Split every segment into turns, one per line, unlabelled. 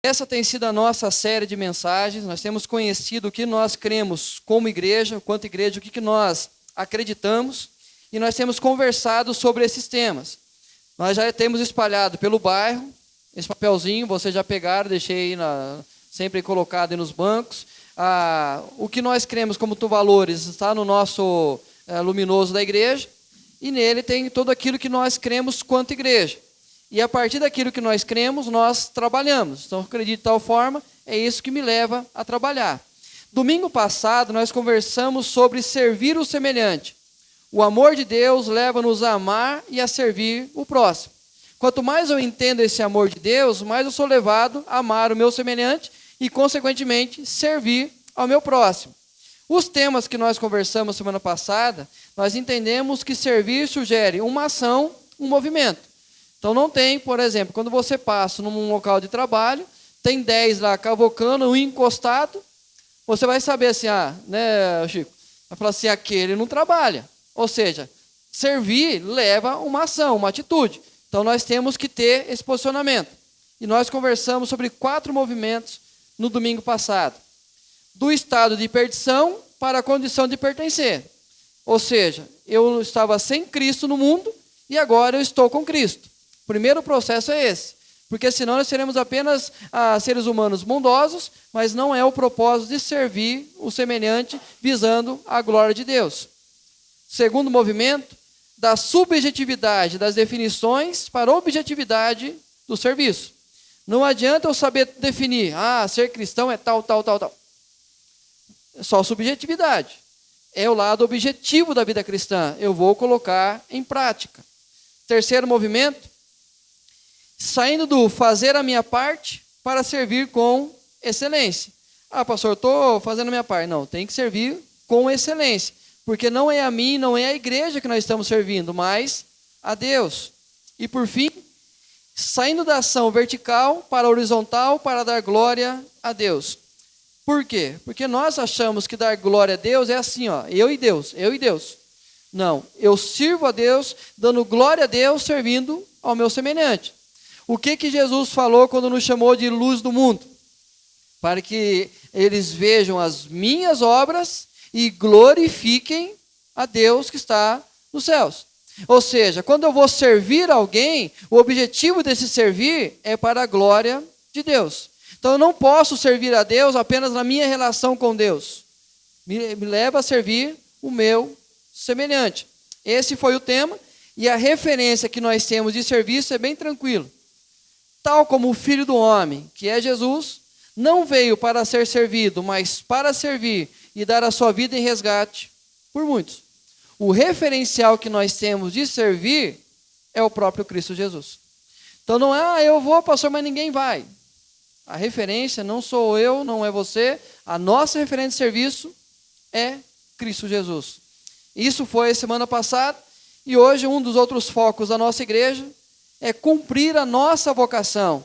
Essa tem sido a nossa série de mensagens. Nós temos conhecido o que nós cremos como igreja, quanto igreja, o que nós acreditamos, e nós temos conversado sobre esses temas. Nós já temos espalhado pelo bairro, esse papelzinho, vocês já pegaram, deixei sempre colocado aí nos bancos. O que nós cremos como valores está no nosso luminoso da igreja, e nele tem tudo aquilo que nós cremos quanto igreja. E a partir daquilo que nós cremos, nós trabalhamos. Então, eu acredito de tal forma, é isso que me leva a trabalhar. Domingo passado, nós conversamos sobre servir o semelhante. O amor de Deus leva-nos a amar e a servir o próximo. Quanto mais eu entendo esse amor de Deus, mais eu sou levado a amar o meu semelhante e, consequentemente, servir ao meu próximo. Os temas que nós conversamos semana passada, nós entendemos que servir sugere uma ação, um movimento. Então não tem, por exemplo, quando você passa num local de trabalho, tem 10 lá cavocando, um encostado, você vai saber assim, né, Chico? Vai falar assim, aquele não trabalha. Ou seja, servir leva uma ação, uma atitude. Então nós temos que ter esse posicionamento. E nós conversamos sobre 4 movimentos no domingo passado. Do estado de perdição para a condição de pertencer. Ou seja, eu estava sem Cristo no mundo e agora eu estou com Cristo. O primeiro processo é esse, porque senão nós seremos apenas seres humanos bondosos, mas não é o propósito de servir o semelhante visando a glória de Deus. Segundo movimento, da subjetividade das definições para a objetividade do serviço. Não adianta eu saber definir, ser cristão é tal, tal, tal, tal. É só subjetividade. É o lado objetivo da vida cristã. Eu vou colocar em prática. Terceiro movimento, saindo do fazer a minha parte para servir com excelência. Pastor, estou fazendo a minha parte. Não, tem que servir com excelência. Porque não é a mim, não é a igreja que nós estamos servindo, mas a Deus. E por fim, saindo da ação vertical para a horizontal para dar glória a Deus. Por quê? Porque nós achamos que dar glória a Deus é assim, eu e Deus, eu e Deus. Não, eu sirvo a Deus, dando glória a Deus, servindo ao meu semelhante. O que Jesus falou quando nos chamou de luz do mundo? Para que eles vejam as minhas obras e glorifiquem a Deus que está nos céus. Ou seja, quando eu vou servir alguém, o objetivo desse servir é para a glória de Deus. Então eu não posso servir a Deus apenas na minha relação com Deus. Me leva a servir o meu semelhante. Esse foi o tema, e a referência que nós temos de serviço é bem tranquilo. Tal como o Filho do Homem, que é Jesus, não veio para ser servido, mas para servir e dar a sua vida em resgate por muitos. O referencial que nós temos de servir é o próprio Cristo Jesus. Então não é, eu vou, pastor, mas ninguém vai. A referência não sou eu, não é você. A nossa referência de serviço é Cristo Jesus. Isso foi semana passada, e hoje um dos outros focos da nossa igreja é cumprir a nossa vocação,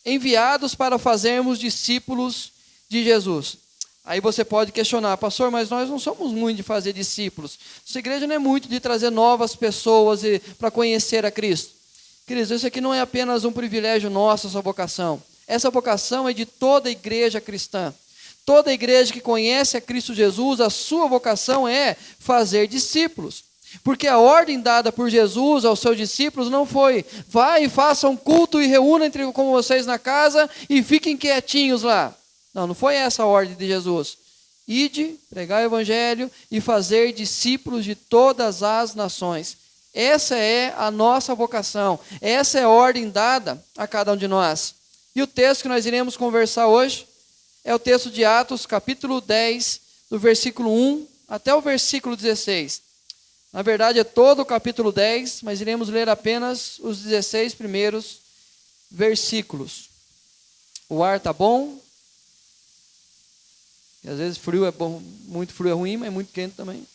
enviados para fazermos discípulos de Jesus. Aí você pode questionar, pastor, mas nós não somos muito de fazer discípulos. Essa igreja não é muito de trazer novas pessoas para conhecer a Cristo. Queridos, isso aqui não é apenas um privilégio nosso, essa vocação. Essa vocação é de toda a igreja cristã. Toda a igreja que conhece a Cristo Jesus, a sua vocação é fazer discípulos. Porque a ordem dada por Jesus aos seus discípulos não foi, vai e faça um culto e reúna com vocês na casa e fiquem quietinhos lá. Não foi essa a ordem de Jesus. Ide, pregar o evangelho e fazer discípulos de todas as nações. Essa é a nossa vocação. Essa é a ordem dada a cada um de nós. E o texto que nós iremos conversar hoje é o texto de Atos, capítulo 10, do versículo 1 até o versículo 16. Na verdade, é todo o capítulo 10, mas iremos ler apenas os 16 primeiros versículos. O ar está bom? E às vezes frio é bom, muito frio é ruim, mas muito quente também.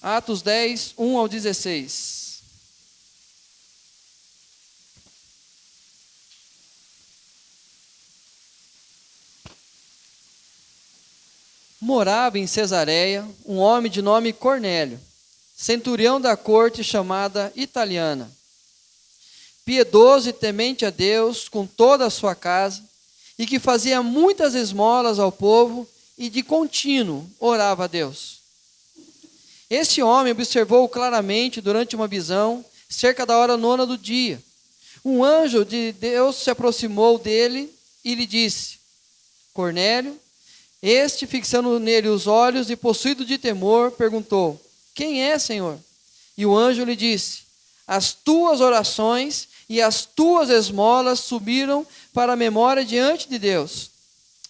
Atos 10, 1 ao 16. Morava em Cesareia um homem de nome Cornélio, centurião da corte chamada Italiana. piedoso e temente a Deus com toda a sua casa, e que fazia muitas esmolas ao povo e de contínuo orava a Deus. Este homem observou claramente durante uma visão, cerca da hora 9 do dia. Um anjo de Deus se aproximou dele e lhe disse: Cornélio. Este, fixando nele os olhos e possuído de temor, perguntou: Quem é, Senhor? E o anjo lhe disse: As tuas orações e as tuas esmolas subiram para a memória diante de Deus.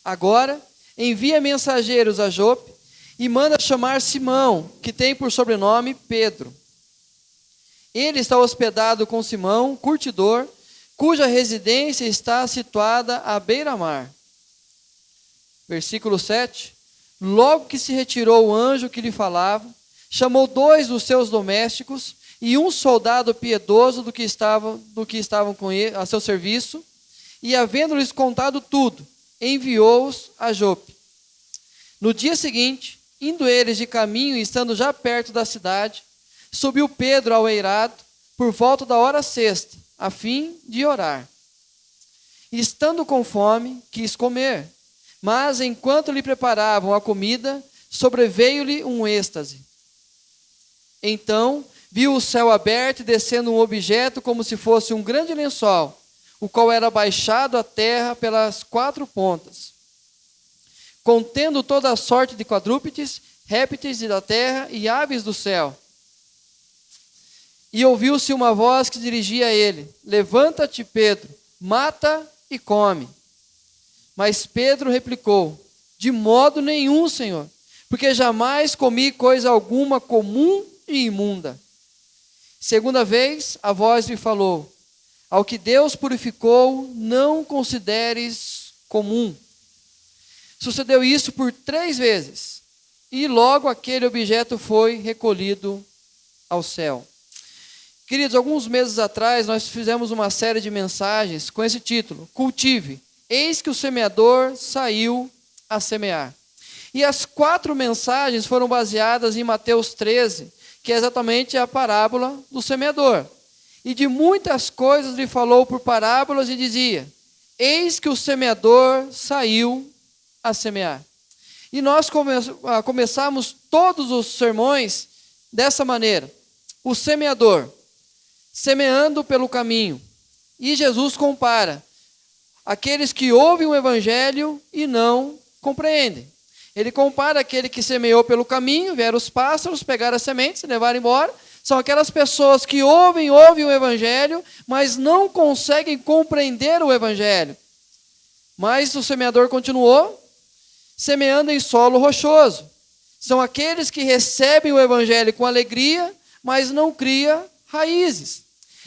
Agora, envia mensageiros a Jope e manda chamar Simão, que tem por sobrenome Pedro. Ele está hospedado com Simão, curtidor, cuja residência está situada à beira-mar. Versículo 7. Logo que se retirou o anjo que lhe falava, chamou 2 dos seus domésticos e um soldado piedoso do que estavam com ele, a seu serviço, e havendo-lhes contado tudo, enviou-os a Jope. No dia seguinte, indo eles de caminho e estando já perto da cidade, subiu Pedro ao eirado por volta da hora 6, a fim de orar. E estando com fome, quis comer, mas enquanto lhe preparavam a comida, sobreveio-lhe um êxtase. Então viu o céu aberto e descendo um objeto como se fosse um grande lençol, o qual era baixado à terra pelas 4 pontas, contendo toda a sorte de quadrúpedes, répteis da terra e aves do céu. E ouviu-se uma voz que dirigia a ele: Levanta-te, Pedro, mata e come. Mas Pedro replicou: De modo nenhum, Senhor, porque jamais comi coisa alguma comum e imunda. Segunda vez, a voz lhe falou: Ao que Deus purificou, não consideres comum. Sucedeu isso por 3 vezes, e logo aquele objeto foi recolhido ao céu. Queridos, alguns meses atrás nós fizemos uma série de mensagens com esse título: Cultive, eis que o semeador saiu a semear. E as 4 mensagens foram baseadas em Mateus 13, que é exatamente a parábola do semeador. E de muitas coisas lhe falou por parábolas e dizia: Eis que o semeador saiu a semear. E nós começamos todos os sermões dessa maneira: o semeador semeando pelo caminho. E Jesus compara aqueles que ouvem o evangelho e não compreendem. Ele compara aquele que semeou pelo caminho, vieram os pássaros, pegaram as sementes e levaram embora. São aquelas pessoas que ouvem o evangelho, mas não conseguem compreender o evangelho. Mas o semeador continuou semeando em solo rochoso. São aqueles que recebem o evangelho com alegria, mas não cria raízes.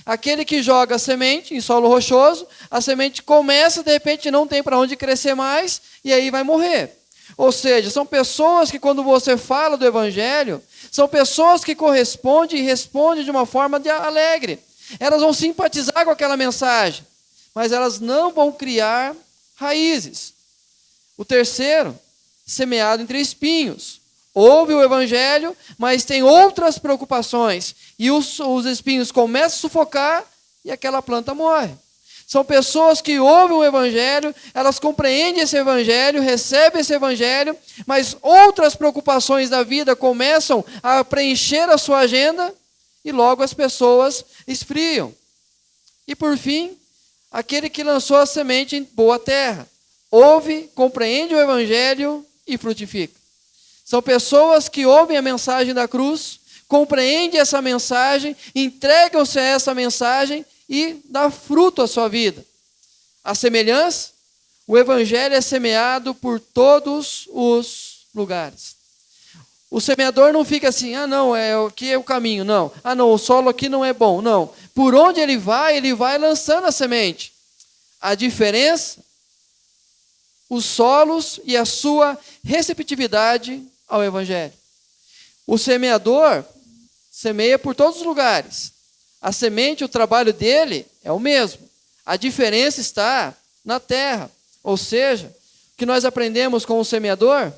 Aquele que joga a semente em solo rochoso, a semente começa, de repente não tem para onde crescer mais, e aí vai morrer. Ou seja, são pessoas que quando você fala do evangelho, são pessoas que correspondem e respondem de uma forma alegre. Elas vão simpatizar com aquela mensagem, mas elas não vão criar raízes. O terceiro, semeado entre espinhos. Ouve o evangelho, mas tem outras preocupações. E os espinhos começam a sufocar e aquela planta morre. São pessoas que ouvem o evangelho, elas compreendem esse evangelho, recebem esse evangelho, mas outras preocupações da vida começam a preencher a sua agenda e logo as pessoas esfriam. E por fim, aquele que lançou a semente em boa terra. Ouve, compreende o evangelho e frutifica. São pessoas que ouvem a mensagem da cruz, compreendem essa mensagem, entregam-se a essa mensagem e dá fruto à sua vida. A semelhança, o evangelho é semeado por todos os lugares. O semeador não fica assim: não, aqui é o caminho, não. Não, o solo aqui não é bom, não. Por onde ele vai lançando a semente. A diferença, os solos e a sua receptividade ao evangelho. O semeador semeia por todos os lugares. A semente, o trabalho dele é o mesmo. A diferença está na terra. Ou seja, o que nós aprendemos com o semeador,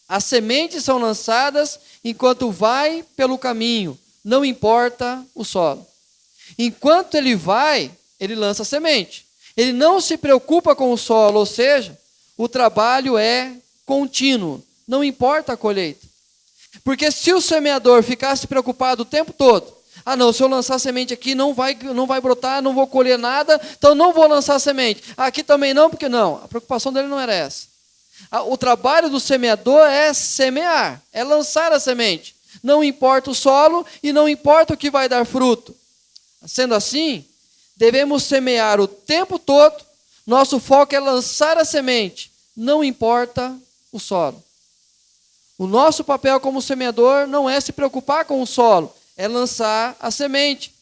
as sementes são lançadas enquanto vai pelo caminho, não importa o solo. Enquanto ele vai, ele lança a semente. Ele não se preocupa com o solo, ou seja, o trabalho é contínuo, não importa a colheita. Porque se o semeador ficasse preocupado o tempo todo, não, se eu lançar semente aqui não vai brotar, não vou colher nada, então não vou lançar semente. Aqui também não, porque não, a preocupação dele não era essa. O trabalho do semeador é semear, é lançar a semente. Não importa o solo e não importa o que vai dar fruto. Sendo assim, devemos semear o tempo todo, nosso foco é lançar a semente, não importa o solo. O nosso papel como semeador não é se preocupar com o solo, é lançar a semente.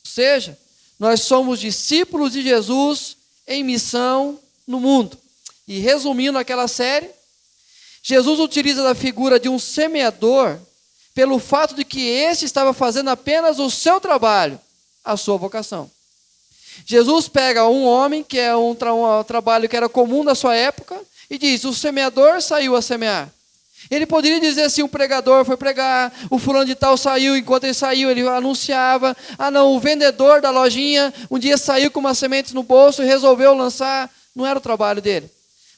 Ou seja, nós somos discípulos de Jesus em missão no mundo. E resumindo aquela série, Jesus utiliza a figura de um semeador pelo fato de que este estava fazendo apenas o seu trabalho, a sua vocação. Jesus pega um homem, que é um trabalho que era comum da sua época, e diz, o semeador saiu a semear. Ele poderia dizer assim, o pregador foi pregar, o fulano de tal saiu, enquanto ele saiu, ele anunciava. Não, o vendedor da lojinha, um dia saiu com umas sementes no bolso e resolveu lançar. Não era o trabalho dele.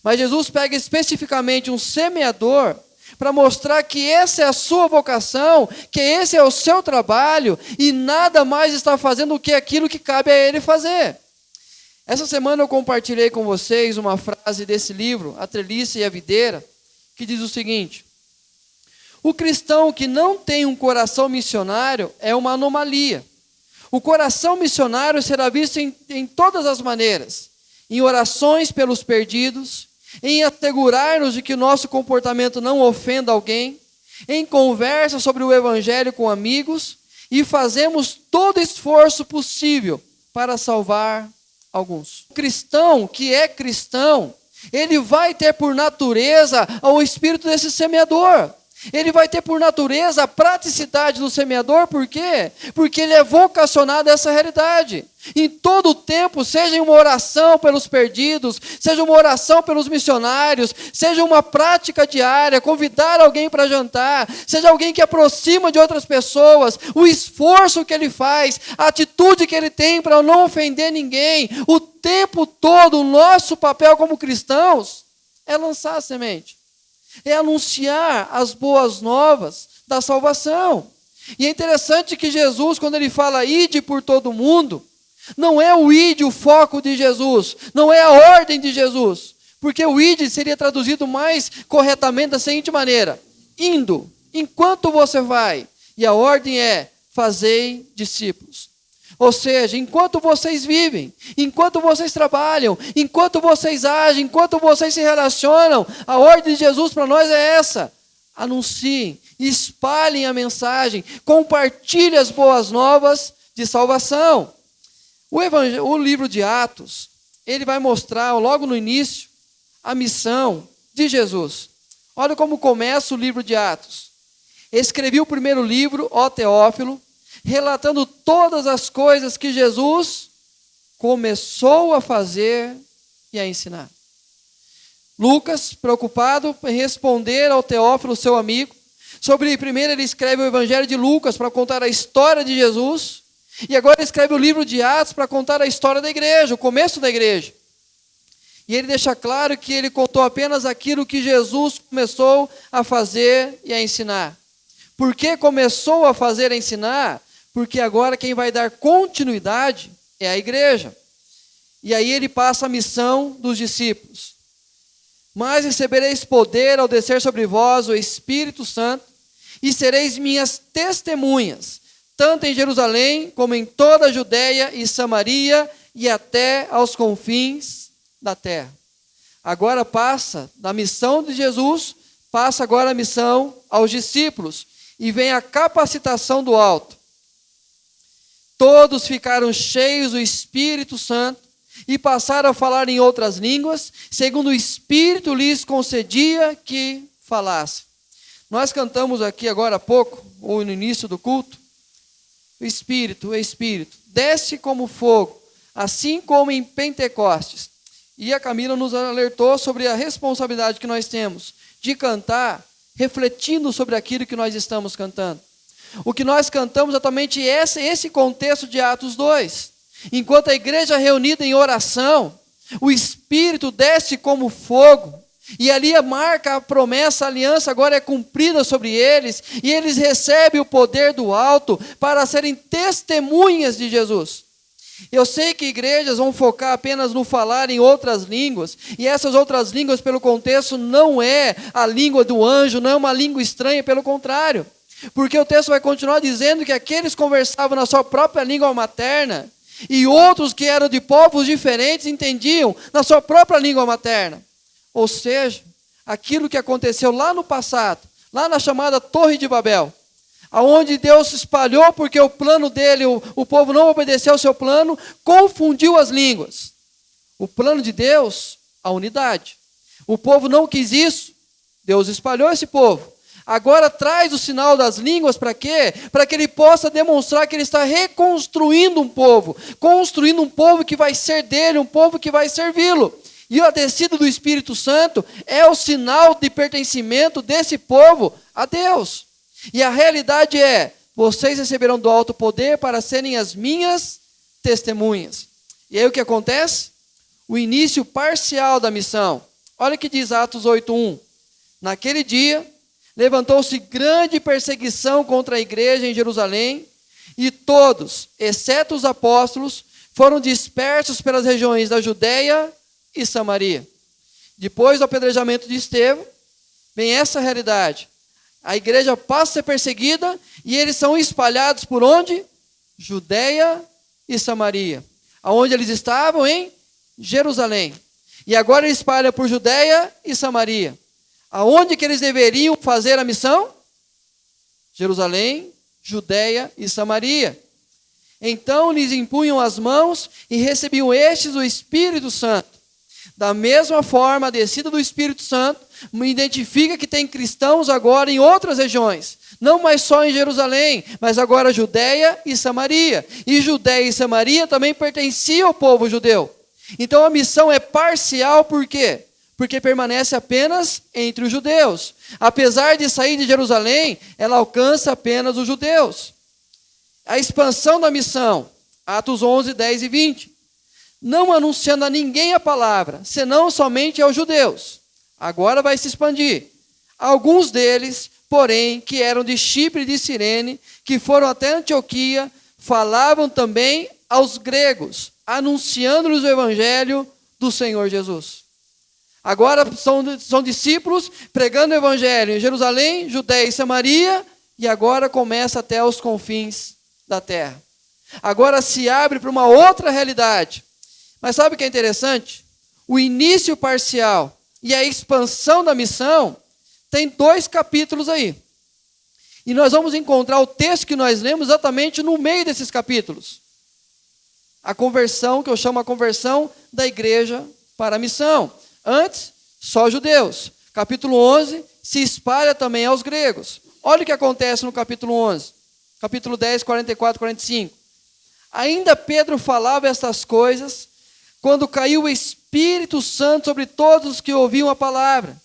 Mas Jesus pega especificamente um semeador para mostrar que essa é a sua vocação, que esse é o seu trabalho, e nada mais está fazendo do que aquilo que cabe a ele fazer. Essa semana eu compartilhei com vocês uma frase desse livro, A Treliça e a Videira, que diz o seguinte: o cristão que não tem um coração missionário é uma anomalia. O coração missionário será visto em todas as maneiras, em orações pelos perdidos, em assegurar-nos de que o nosso comportamento não ofenda alguém, em conversa sobre o evangelho com amigos, e fazemos todo esforço possível para salvar alguns. O cristão que é cristão, ele vai ter por natureza o espírito desse semeador. Ele vai ter por natureza a praticidade do semeador, por quê? Porque ele é vocacionado a essa realidade. Em todo o tempo, seja uma oração pelos perdidos, seja uma oração pelos missionários, seja uma prática diária, convidar alguém para jantar, seja alguém que aproxima de outras pessoas, o esforço que ele faz, a atitude que ele tem para não ofender ninguém, o tempo todo, o nosso papel como cristãos é lançar a semente. É anunciar as boas novas da salvação. E é interessante que Jesus, quando ele fala ide por todo mundo, não é o ide o foco de Jesus, não é a ordem de Jesus, porque o ide seria traduzido mais corretamente da seguinte maneira: indo, enquanto você vai, e a ordem é fazei discípulos. Ou seja, enquanto vocês vivem, enquanto vocês trabalham, enquanto vocês agem, enquanto vocês se relacionam, a ordem de Jesus para nós é essa: anunciem, espalhem a mensagem, compartilhem as boas novas de salvação. O livro de Atos, ele vai mostrar logo no início a missão de Jesus. Olha como começa o livro de Atos. Escrevi o primeiro livro, ó Teófilo, relatando todas as coisas que Jesus começou a fazer e a ensinar. Lucas, preocupado em responder ao Teófilo, seu amigo, primeiro ele escreve o Evangelho de Lucas para contar a história de Jesus, e agora ele escreve o livro de Atos para contar a história da igreja, o começo da igreja. E ele deixa claro que ele contou apenas aquilo que Jesus começou a fazer e a ensinar. Por que começou a fazer e a ensinar? Porque agora quem vai dar continuidade é a igreja. E aí ele passa a missão dos discípulos. Mas recebereis poder ao descer sobre vós o Espírito Santo, e sereis minhas testemunhas, tanto em Jerusalém, como em toda a Judeia e Samaria, e até aos confins da terra. Agora passa da missão de Jesus, passa agora a missão aos discípulos, e vem a capacitação do alto. Todos ficaram cheios do Espírito Santo e passaram a falar em outras línguas, segundo o Espírito lhes concedia que falassem. Nós cantamos aqui agora há pouco, ou no início do culto, o Espírito, desce como fogo, assim como em Pentecostes. E a Camila nos alertou sobre a responsabilidade que nós temos de cantar, refletindo sobre aquilo que nós estamos cantando. O que nós cantamos é exatamente esse contexto de Atos 2. Enquanto a igreja reunida em oração, o Espírito desce como fogo, e ali marca a promessa, a aliança agora é cumprida sobre eles, e eles recebem o poder do alto para serem testemunhas de Jesus. Eu sei que igrejas vão focar apenas no falar em outras línguas, e essas outras línguas, pelo contexto, não é a língua do anjo, não é uma língua estranha, pelo contrário. Porque o texto vai continuar dizendo que aqueles conversavam na sua própria língua materna, e outros que eram de povos diferentes entendiam na sua própria língua materna. Ou seja, aquilo que aconteceu lá no passado, lá na chamada Torre de Babel, aonde Deus se espalhou porque o plano dele, o povo não obedeceu ao seu plano, confundiu as línguas. O plano de Deus, a unidade. O povo não quis isso, Deus espalhou esse povo. Agora traz o sinal das línguas para quê? Para que ele possa demonstrar que ele está reconstruindo um povo, construindo um povo que vai ser dele, um povo que vai servi-lo. E a descida do Espírito Santo é o sinal de pertencimento desse povo a Deus. E a realidade é, vocês receberão do alto poder para serem as minhas testemunhas. E aí o que acontece? O início parcial da missão. Olha o que diz Atos 8:1. Naquele dia, levantou-se grande perseguição contra a igreja em Jerusalém, e todos, exceto os apóstolos, foram dispersos pelas regiões da Judeia e Samaria. Depois do apedrejamento de Estevão, vem essa realidade. A igreja passa a ser perseguida e eles são espalhados por onde? Judeia e Samaria. Aonde eles estavam? Em Jerusalém. E agora eles espalham por Judeia e Samaria. Aonde que eles deveriam fazer a missão? Jerusalém, Judeia e Samaria. Então lhes impunham as mãos e recebiam estes o Espírito Santo. Da mesma forma, a descida do Espírito Santo identifica que tem cristãos agora em outras regiões. Não mais só em Jerusalém, mas agora Judeia e Samaria. E Judeia e Samaria também pertenciam ao povo judeu. Então a missão é parcial, por quê? Porque permanece apenas entre os judeus. Apesar de sair de Jerusalém, ela alcança apenas os judeus. A expansão da missão, Atos 11, 10 e 20. Não anunciando a ninguém a palavra, senão somente aos judeus. Agora vai se expandir. Alguns deles, porém, que eram de Chipre e de Cirene, que foram até Antioquia, falavam também aos gregos, anunciando-lhes o evangelho do Senhor Jesus. Agora são discípulos pregando o evangelho em Jerusalém, Judeia e Samaria, e agora começa até os confins da terra. Agora se abre para uma outra realidade. Mas sabe o que é interessante? O início parcial e a expansão da missão tem 2 capítulos aí. E nós vamos encontrar o texto que nós lemos exatamente no meio desses capítulos. A conversão, que eu chamo a conversão da igreja para a missão. Antes, só judeus. Capítulo 11 se espalha também aos gregos. Olha o que acontece no capítulo 11. Capítulo 10, 44, 45. Ainda Pedro falava estas coisas quando caiu o Espírito Santo sobre todos os que ouviam a palavra.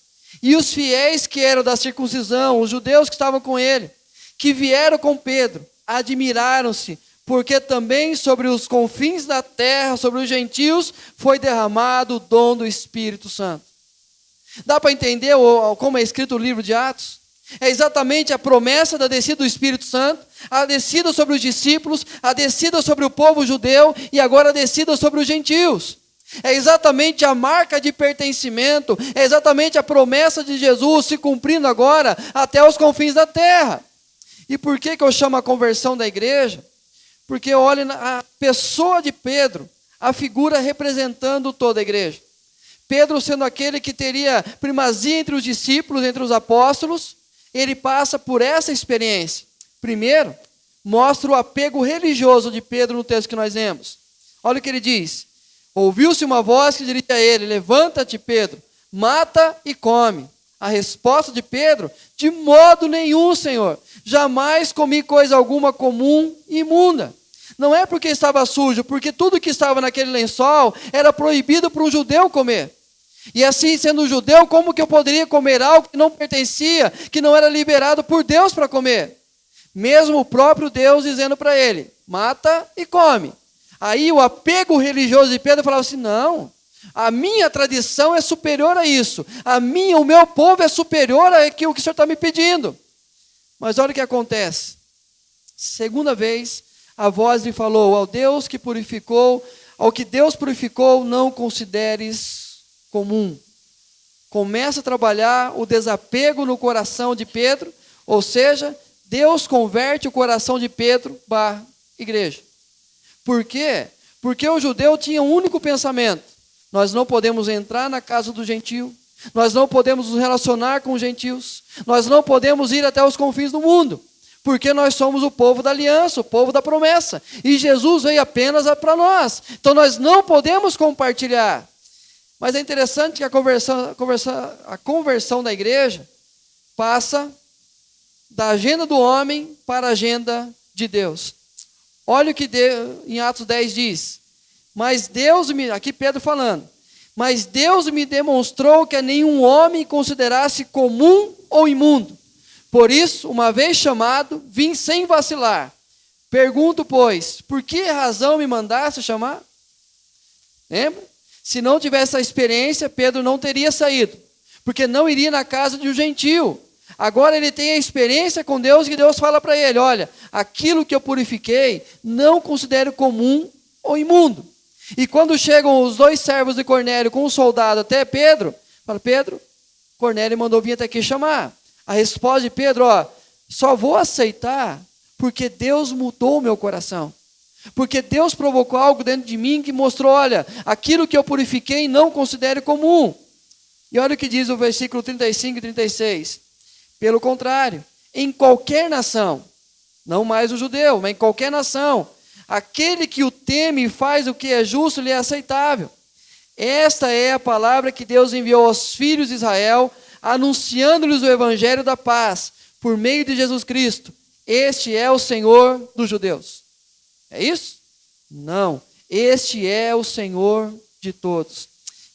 E os fiéis que eram da circuncisão, os judeus que estavam com ele, que vieram com Pedro, admiraram-se, porque também sobre os confins da terra, sobre os gentios, foi derramado o dom do Espírito Santo. Dá para entender como é escrito o livro de Atos? É exatamente a promessa da descida do Espírito Santo, a descida sobre os discípulos, a descida sobre o povo judeu e agora a descida sobre os gentios. É exatamente a marca de pertencimento, é exatamente a promessa de Jesus se cumprindo agora até os confins da terra. E por que eu chamo a conversão da igreja? Porque olha a pessoa de Pedro, a figura representando toda a igreja. Pedro sendo aquele que teria primazia entre os discípulos, entre os apóstolos, ele passa por essa experiência. Primeiro, mostra o apego religioso de Pedro no texto que nós lemos. Olha o que ele diz. Ouviu-se uma voz que dizia a ele, levanta-te, Pedro, mata e come. A resposta de Pedro, de modo nenhum, Senhor, jamais comi coisa alguma comum e imunda. Não é porque estava sujo, porque tudo que estava naquele lençol era proibido para um judeu comer. E assim, sendo judeu, como que eu poderia comer algo que não pertencia, que não era liberado por Deus para comer? Mesmo o próprio Deus dizendo para ele, mata e come. Aí o apego religioso de Pedro falava assim, não, a minha tradição é superior a isso. O meu povo é superior a aquilo que o Senhor está me pedindo. Mas olha o que acontece. Segunda vez, a voz lhe falou, ao que Deus purificou, não consideres comum. Começa a trabalhar o desapego no coração de Pedro, ou seja, Deus converte o coração de Pedro / igreja. Por quê? Porque o judeu tinha um único pensamento. Nós não podemos entrar na casa do gentio. Nós não podemos nos relacionar com os gentios. Nós não podemos ir até os confins do mundo. Porque nós somos o povo da aliança, o povo da promessa. E Jesus veio apenas para nós. Então nós não podemos compartilhar. Mas é interessante que a conversão da igreja passa da agenda do homem para a agenda de Deus. Olha o que em Atos 10 diz. Aqui Pedro falando, mas Deus me demonstrou que a nenhum homem considerasse comum ou imundo. Por isso, uma vez chamado, vim sem vacilar. Pergunto, pois, por que razão me mandaste chamar? Lembra? Se não tivesse essa experiência, Pedro não teria saído, porque não iria na casa de um gentio. Agora ele tem a experiência com Deus, que Deus fala para ele, olha, aquilo que eu purifiquei, não considero comum ou imundo. E quando chegam os 2 servos de Cornélio com um soldado até Pedro, fala, Pedro, Cornélio mandou vir até aqui chamar. A resposta de Pedro, só vou aceitar porque Deus mudou o meu coração. Porque Deus provocou algo dentro de mim que mostrou, olha, aquilo que eu purifiquei não considero comum. E olha o que diz o versículo 35 e 36. Pelo contrário, em qualquer nação, não mais o judeu, mas em qualquer nação, aquele que o teme e faz o que é justo lhe é aceitável. Esta é a palavra que Deus enviou aos filhos de Israel, anunciando-lhes o evangelho da paz, por meio de Jesus Cristo. Este é o Senhor dos judeus. É isso? Não. Este é o Senhor de todos.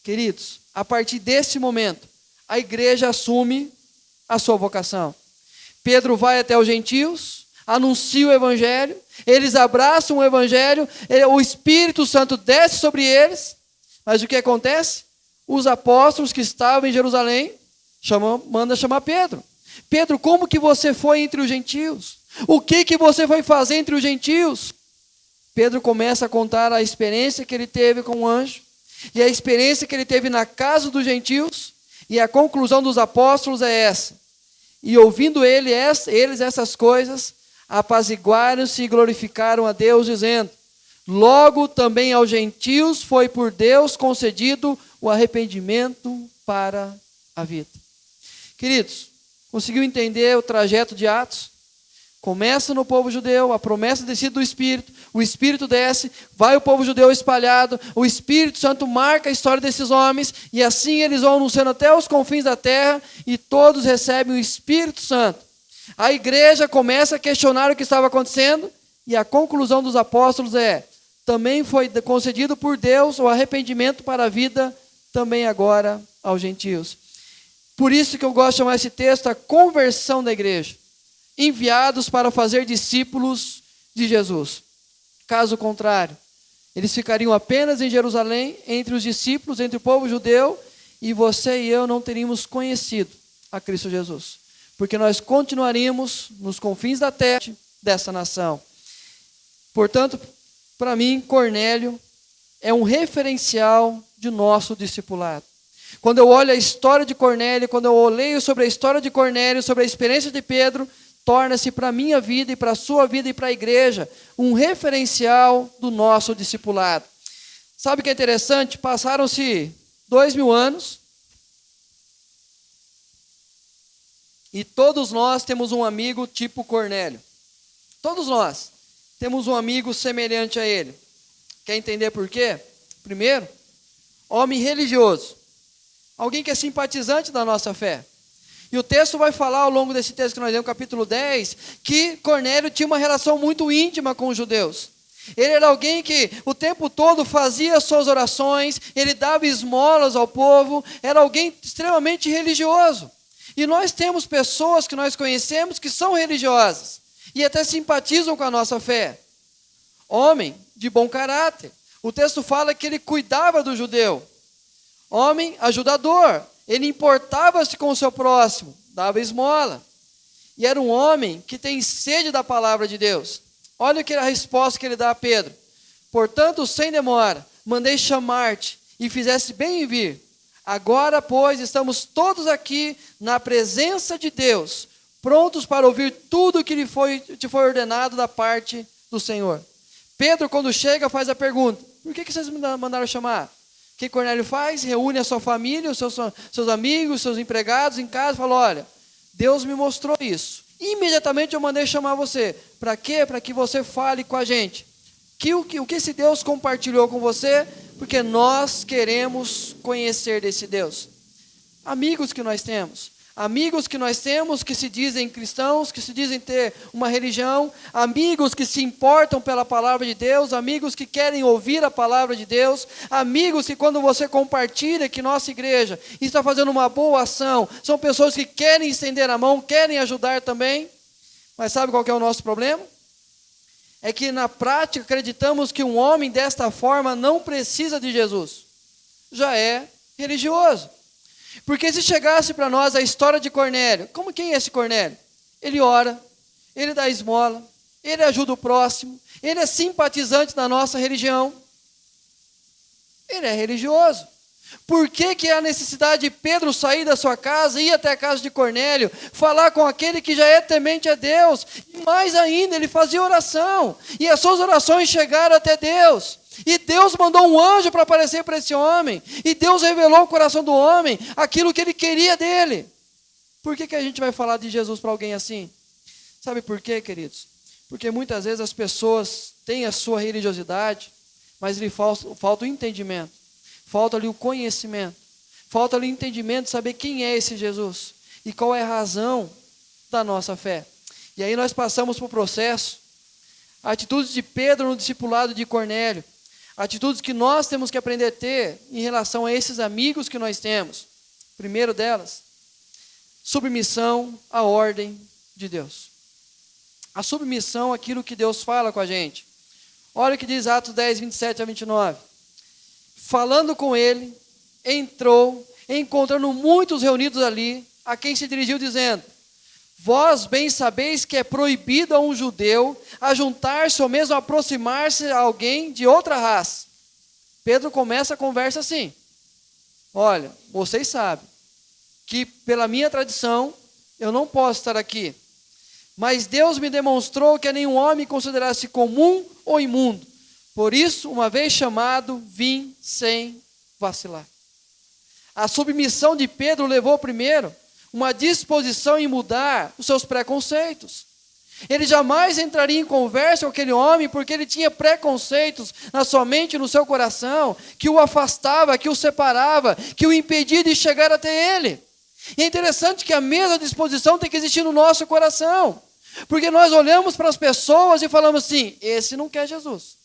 Queridos, a partir desse momento, a igreja assume a sua vocação. Pedro vai até os gentios, anuncia o evangelho, eles abraçam o evangelho, o Espírito Santo desce sobre eles, mas o que acontece? Os apóstolos que estavam em Jerusalém, manda chamar Pedro. Pedro, como que você foi entre os gentios? O que você foi fazer entre os gentios? Pedro começa a contar a experiência que ele teve com o anjo, e a experiência que ele teve na casa dos gentios, e a conclusão dos apóstolos é essa. E ouvindo eles essas coisas, apaziguaram-se e glorificaram a Deus, dizendo, logo também aos gentios foi por Deus concedido o arrependimento para a vida. Queridos, conseguiu entender o trajeto de Atos? Começa no povo judeu, a promessa descida do Espírito, o Espírito desce, vai o povo judeu espalhado, o Espírito Santo marca a história desses homens, e assim eles vão anunciando até os confins da terra, e todos recebem o Espírito Santo. A igreja começa a questionar o que estava acontecendo, e a conclusão dos apóstolos também foi concedido por Deus o arrependimento para a vida, também agora aos gentios. Por isso que eu gosto de chamar esse texto a conversão da igreja. Enviados para fazer discípulos de Jesus. Caso contrário, eles ficariam apenas em Jerusalém, entre os discípulos, entre o povo judeu, e você e eu não teríamos conhecido a Cristo Jesus. Porque nós continuaríamos nos confins da terra dessa nação. Portanto, para mim, Cornélio é um referencial de nosso discipulado. Quando eu olho a história de Cornélio, quando eu leio sobre a história de Cornélio, sobre a experiência de Pedro, torna-se para a minha vida e para a sua vida e para a igreja um referencial do nosso discipulado. Sabe o que é interessante? Passaram-se 2000 anos e todos nós temos um amigo tipo Cornélio. Todos nós temos um amigo semelhante a ele. Quer entender por quê? Primeiro, homem religioso. Alguém que é simpatizante da nossa fé. E o texto vai falar ao longo desse texto que nós lemos, capítulo 10, que Cornélio tinha uma relação muito íntima com os judeus. Ele era alguém que o tempo todo fazia suas orações, ele dava esmolas ao povo, era alguém extremamente religioso. E nós temos pessoas que nós conhecemos que são religiosas. e até simpatizam com a nossa fé. Homem de bom caráter. O texto fala que ele cuidava do judeu. Homem ajudador. Ele importava-se com o seu próximo, dava esmola. E era um homem que tem sede da palavra de Deus. Olha a resposta que ele dá a Pedro. Portanto, sem demora, mandei chamar-te e fizesse bem em vir. Agora, pois, estamos todos aqui na presença de Deus, prontos para ouvir tudo o que te foi ordenado da parte do Senhor. Pedro, quando chega, faz a pergunta: por que vocês me mandaram chamar? O que Cornélio faz? Reúne a sua família, os seus amigos, seus empregados em casa e fala: olha, Deus me mostrou isso. Imediatamente eu mandei chamar você. Para quê? Para que você fale com a gente. O que esse Deus compartilhou com você? Porque nós queremos conhecer desse Deus. Amigos que nós temos que se dizem cristãos, que se dizem ter uma religião, amigos que se importam pela palavra de Deus, amigos que querem ouvir a palavra de Deus, amigos que quando você compartilha que nossa igreja está fazendo uma boa ação, são pessoas que querem estender a mão, querem ajudar também. Mas sabe qual que é o nosso problema? É que na prática acreditamos que um homem desta forma não precisa de Jesus, já é religioso. Porque se chegasse para nós a história de Cornélio, quem é esse Cornélio? Ele ora, ele dá esmola, ele ajuda o próximo, ele é simpatizante da nossa religião, ele é religioso. Por que há necessidade de Pedro sair da sua casa, ir até a casa de Cornélio, falar com aquele que já é temente a Deus? E mais ainda, ele fazia oração, e as suas orações chegaram até Deus. E Deus mandou um anjo para aparecer para esse homem. E Deus revelou ao coração do homem aquilo que ele queria dele. Por que a gente vai falar de Jesus para alguém assim? Sabe por quê, queridos? Porque muitas vezes as pessoas têm a sua religiosidade, mas lhe falta o entendimento. Falta ali o conhecimento. Falta ali o entendimento de saber quem é esse Jesus. E qual é a razão da nossa fé. E aí nós passamos por processo. Atitudes de Pedro no discipulado de Cornélio. Atitudes que nós temos que aprender a ter em relação a esses amigos que nós temos. Primeiro delas, submissão à ordem de Deus. A submissão àquilo que Deus fala com a gente. Olha o que diz Atos 10, 27 a 29. Falando com ele, entrou, encontrando muitos reunidos ali, a quem se dirigiu dizendo: vós bem sabeis que é proibido a um judeu ajuntar-se ou mesmo aproximar-se a alguém de outra raça. Pedro começa a conversa assim: olha, vocês sabem que pela minha tradição eu não posso estar aqui, mas Deus me demonstrou que a nenhum homem considerasse comum ou imundo. Por isso, uma vez chamado, vim sem vacilar. A submissão de Pedro levou primeiro uma disposição em mudar os seus preconceitos. Ele jamais entraria em conversa com aquele homem porque ele tinha preconceitos na sua mente e no seu coração que o afastava, que o separava, que o impedia de chegar até ele. E é interessante que a mesma disposição tem que existir no nosso coração. Porque nós olhamos para as pessoas e falamos assim: esse não quer Jesus.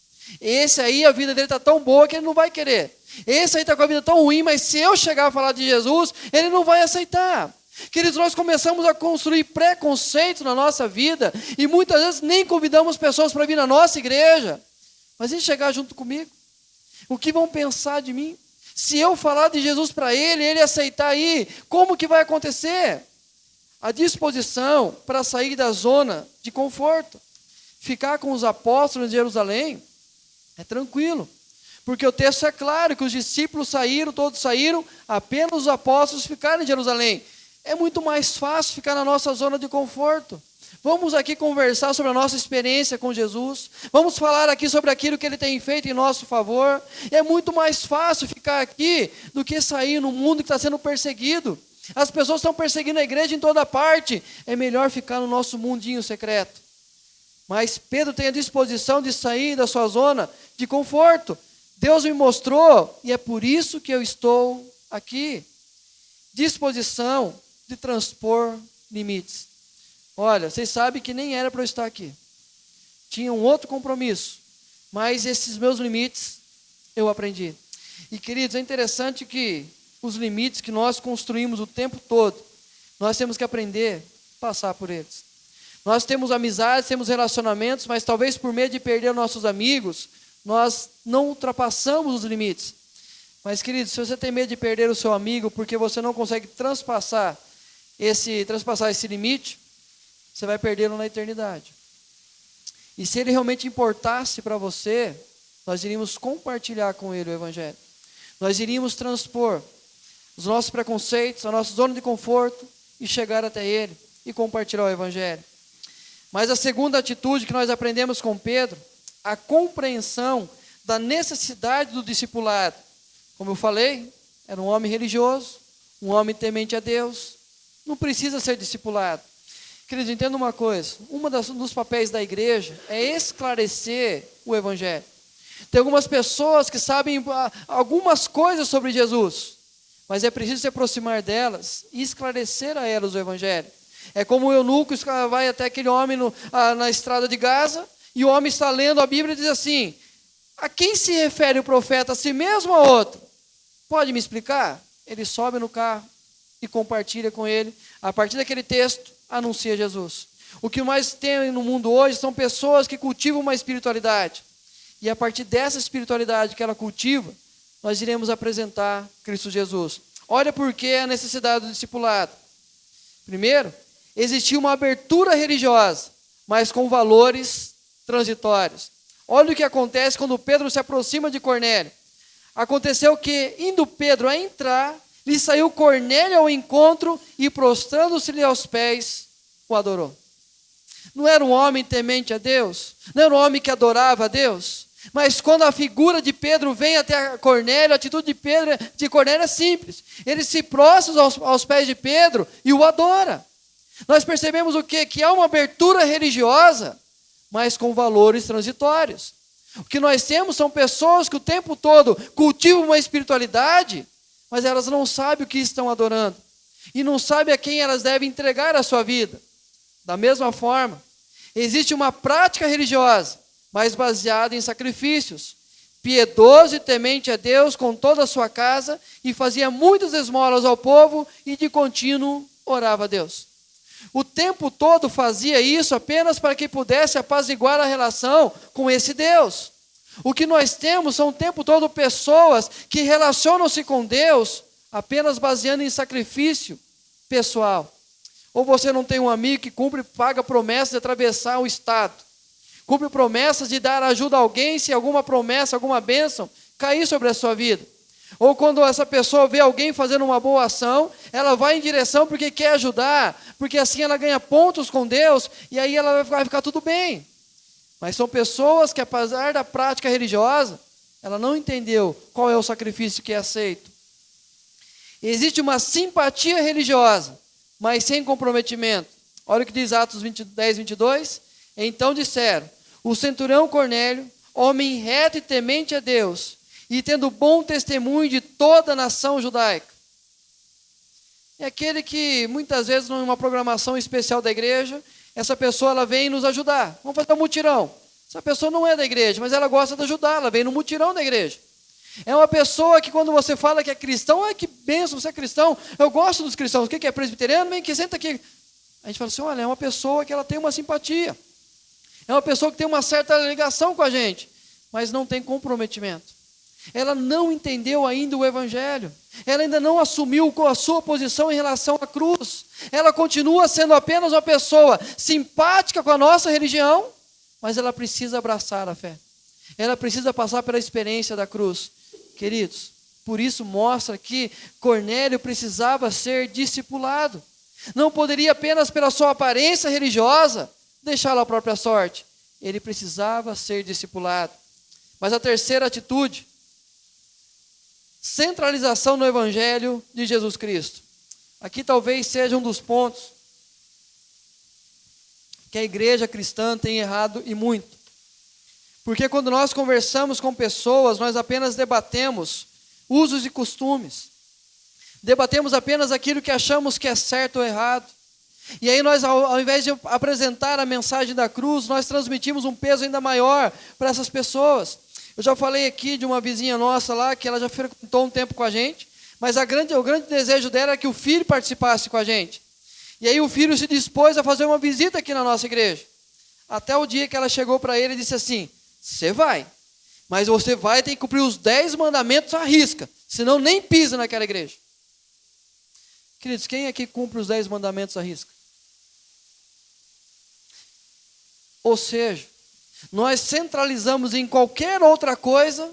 Esse aí, a vida dele está tão boa que ele não vai querer. Esse aí está com a vida tão ruim, mas se eu chegar a falar de Jesus, ele não vai aceitar. Queridos, nós começamos a construir preconceito na nossa vida e muitas vezes nem convidamos pessoas para vir na nossa igreja. Mas e chegar junto comigo? O que vão pensar de mim? Se eu falar de Jesus para ele, ele aceitar aí, como que vai acontecer? A disposição para sair da zona de conforto, ficar com os apóstolos em Jerusalém, é tranquilo. Porque o texto é claro que os discípulos saíram, todos saíram, apenas os apóstolos ficaram em Jerusalém. É muito mais fácil ficar na nossa zona de conforto. Vamos aqui conversar sobre a nossa experiência com Jesus. Vamos falar aqui sobre aquilo que ele tem feito em nosso favor. É muito mais fácil ficar aqui do que sair no mundo que está sendo perseguido. As pessoas estão perseguindo a igreja em toda parte. É melhor ficar no nosso mundinho secreto. Mas Pedro tem a disposição de sair da sua zona de conforto. Deus me mostrou e é por isso que eu estou aqui. Disposição de transpor limites. Olha, vocês sabem que nem era para eu estar aqui. Tinha um outro compromisso. Mas esses meus limites eu aprendi. E queridos, é interessante que os limites que nós construímos o tempo todo, nós temos que aprender a passar por eles. Nós temos amizades, temos relacionamentos, mas talvez por medo de perder nossos amigos, nós não ultrapassamos os limites. Mas, querido, se você tem medo de perder o seu amigo porque você não consegue transpassar esse limite, você vai perdê-lo na eternidade. E se ele realmente importasse para você, nós iríamos compartilhar com ele o Evangelho. Nós iríamos transpor os nossos preconceitos, a nossa zona de conforto e chegar até ele e compartilhar o Evangelho. Mas a segunda atitude que nós aprendemos com Pedro, a compreensão da necessidade do discipulado. Como eu falei, era um homem religioso, um homem temente a Deus, não precisa ser discipulado. Queridos, entenda uma coisa, um dos papéis da igreja é esclarecer o Evangelho. Tem algumas pessoas que sabem algumas coisas sobre Jesus, mas é preciso se aproximar delas e esclarecer a elas o Evangelho. É como o eunuco vai até aquele homem na estrada de Gaza, e o homem está lendo a Bíblia e diz assim: a quem se refere o profeta, a si mesmo ou a outro? Pode me explicar? Ele sobe no carro e compartilha com ele. A partir daquele texto, anuncia Jesus. O que mais tem no mundo hoje são pessoas que cultivam uma espiritualidade. E a partir dessa espiritualidade que ela cultiva, nós iremos apresentar Cristo Jesus. Olha por que a necessidade do discipulado. Primeiro, existia uma abertura religiosa, mas com valores transitórios. Olha o que acontece quando Pedro se aproxima de Cornélio. Aconteceu que, indo Pedro a entrar, lhe saiu Cornélio ao encontro e, prostrando-se-lhe aos pés, o adorou. Não era um homem temente a Deus, não era um homem que adorava a Deus, mas quando a figura de Pedro vem até Cornélio, a atitude de Cornélio é simples. Ele se prostra aos pés de Pedro e o adora. Nós percebemos o quê? Que há uma abertura religiosa, mas com valores transitórios. O que nós temos são pessoas que o tempo todo cultivam uma espiritualidade, mas elas não sabem o que estão adorando. E não sabem a quem elas devem entregar a sua vida. Da mesma forma, existe uma prática religiosa, mas baseada em sacrifícios. Piedoso e temente a Deus com toda a sua casa, e fazia muitas esmolas ao povo, e de contínuo orava a Deus. O tempo todo fazia isso apenas para que pudesse apaziguar a relação com esse Deus. O que nós temos são o tempo todo pessoas que relacionam-se com Deus apenas baseando em sacrifício pessoal. Ou você não tem um amigo que paga promessas de atravessar o estado. Cumpre promessas de dar ajuda a alguém se alguma promessa, alguma bênção cair sobre a sua vida. Ou quando essa pessoa vê alguém fazendo uma boa ação, ela vai em direção porque quer ajudar, porque assim ela ganha pontos com Deus, e aí ela vai ficar tudo bem. Mas são pessoas que, apesar da prática religiosa, ela não entendeu qual é o sacrifício que é aceito. Existe uma simpatia religiosa, mas sem comprometimento. Olha o que diz Atos 10, 22. Então disseram: o centurião Cornélio, homem reto e temente a Deus, e tendo bom testemunho de toda a nação judaica. É aquele que, muitas vezes, numa programação especial da igreja, essa pessoa ela vem nos ajudar. Vamos fazer um mutirão. Essa pessoa não é da igreja, mas ela gosta de ajudar, ela vem no mutirão da igreja. É uma pessoa que, quando você fala que é cristão, que bênção, você é cristão, eu gosto dos cristãos. O que é presbiteriano? Vem aqui, senta aqui. A gente fala assim, olha, é uma pessoa que ela tem uma simpatia. É uma pessoa que tem uma certa ligação com a gente, mas não tem comprometimento. Ela não entendeu ainda o Evangelho. Ela ainda não assumiu a sua posição em relação à cruz. Ela continua sendo apenas uma pessoa simpática com a nossa religião, mas ela precisa abraçar a fé. Ela precisa passar pela experiência da cruz. Queridos, por isso mostra que Cornélio precisava ser discipulado. Não poderia apenas pela sua aparência religiosa deixá-lo à própria sorte. Ele precisava ser discipulado. Mas a terceira atitude, centralização no Evangelho de Jesus Cristo. Aqui talvez seja um dos pontos que a igreja cristã tem errado e muito. Porque quando nós conversamos com pessoas, nós apenas debatemos usos e costumes. Debatemos apenas aquilo que achamos que é certo ou errado. E aí nós, ao invés de apresentar a mensagem da cruz, nós transmitimos um peso ainda maior para essas pessoas. Eu já falei aqui de uma vizinha nossa lá, que ela já frequentou um tempo com a gente, mas o grande desejo dela era que o filho participasse com a gente. E aí o filho se dispôs a fazer uma visita aqui na nossa igreja. Até o dia que ela chegou para ele e disse assim: você vai, mas você vai ter que cumprir os 10 mandamentos à risca, senão nem pisa naquela igreja. Queridos, quem aqui cumpre os 10 mandamentos à risca? Ou seja, nós centralizamos em qualquer outra coisa,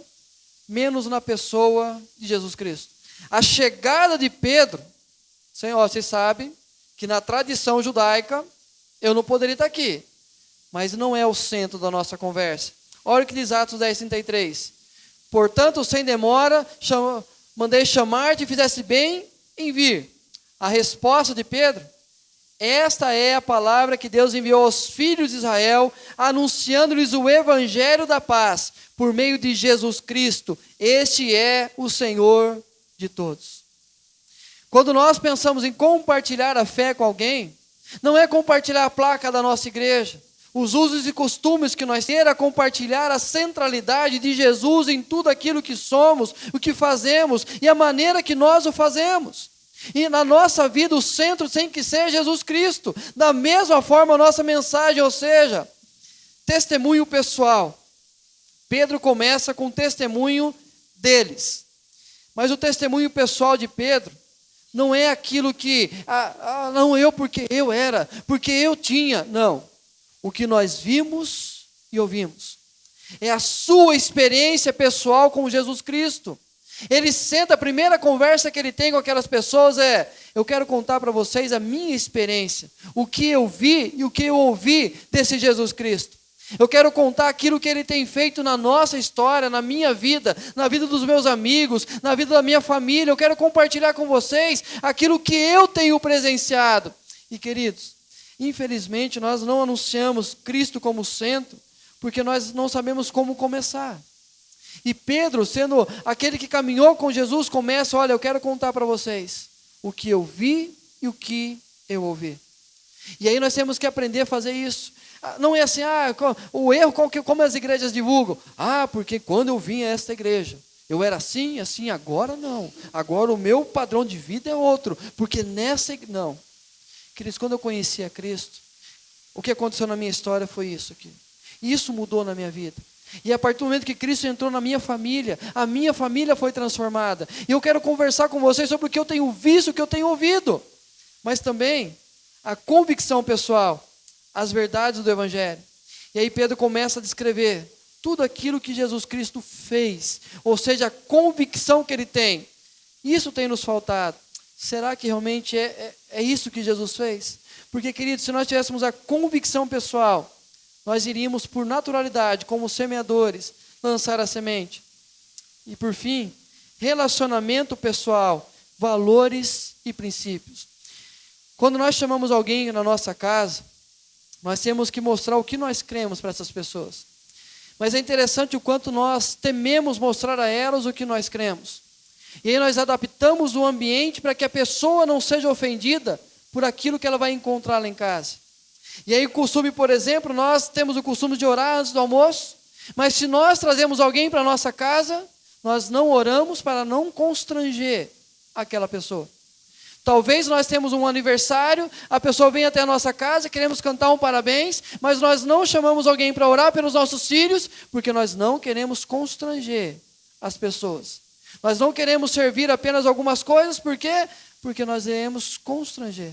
menos na pessoa de Jesus Cristo. A chegada de Pedro, Senhor, vocês sabem que na tradição judaica, eu não poderia estar aqui, mas não é o centro da nossa conversa. Olha o que diz Atos 10:33. Portanto, sem demora, mandei chamar-te e fizesse bem em vir. A resposta de Pedro: esta é a palavra que Deus enviou aos filhos de Israel, anunciando-lhes o evangelho da paz, por meio de Jesus Cristo. Este é o Senhor de todos. Quando nós pensamos em compartilhar a fé com alguém, não é compartilhar a placa da nossa igreja, os usos e costumes que nós temos, é compartilhar a centralidade de Jesus em tudo aquilo que somos, o que fazemos e a maneira que nós o fazemos. E na nossa vida o centro tem que ser Jesus Cristo. Da mesma forma a nossa mensagem, ou seja, testemunho pessoal. Pedro começa com o testemunho deles. Mas o testemunho pessoal de Pedro não é aquilo que, não eu porque eu era, porque eu tinha. Não. O que nós vimos e ouvimos é a sua experiência pessoal com Jesus Cristo. Ele senta, a primeira conversa que ele tem com aquelas pessoas é: eu quero contar para vocês a minha experiência, o que eu vi e o que eu ouvi desse Jesus Cristo. Eu quero contar aquilo que ele tem feito na nossa história, na minha vida, na vida dos meus amigos, na vida da minha família. Eu quero compartilhar com vocês aquilo que eu tenho presenciado. E queridos, infelizmente nós não anunciamos Cristo como centro, porque nós não sabemos como começar. E Pedro, sendo aquele que caminhou com Jesus, começa: olha, eu quero contar para vocês o que eu vi e o que eu ouvi. E aí nós temos que aprender a fazer isso. Não é assim, o erro como as igrejas divulgam. Porque quando eu vim a esta igreja, eu era assim, assim, agora não. Agora o meu padrão de vida é outro, porque nessa igreja... Não. Queridos, quando eu conheci a Cristo, o que aconteceu na minha história foi isso aqui. E isso mudou na minha vida. E a partir do momento que Cristo entrou na minha família, a minha família foi transformada. E eu quero conversar com vocês sobre o que eu tenho visto, o que eu tenho ouvido. Mas também a convicção pessoal, as verdades do Evangelho. E aí Pedro começa a descrever tudo aquilo que Jesus Cristo fez. Ou seja, a convicção que ele tem. Isso tem nos faltado. Será que realmente é isso que Jesus fez? Porque, queridos, se nós tivéssemos a convicção pessoal, nós iríamos por naturalidade, como semeadores, lançar a semente. E por fim, relacionamento pessoal, valores e princípios. Quando nós chamamos alguém na nossa casa, nós temos que mostrar o que nós cremos para essas pessoas. Mas é interessante o quanto nós tememos mostrar a elas o que nós cremos. E aí nós adaptamos o ambiente para que a pessoa não seja ofendida por aquilo que ela vai encontrar lá em casa. E aí o costume, por exemplo, nós temos o costume de orar antes do almoço, mas se nós trazemos alguém para a nossa casa, nós não oramos para não constranger aquela pessoa. Talvez nós temos um aniversário, a pessoa vem até a nossa casa, queremos cantar um parabéns, mas nós não chamamos alguém para orar pelos nossos filhos, porque nós não queremos constranger as pessoas. Nós não queremos servir apenas algumas coisas, por quê? Porque nós iremos constranger.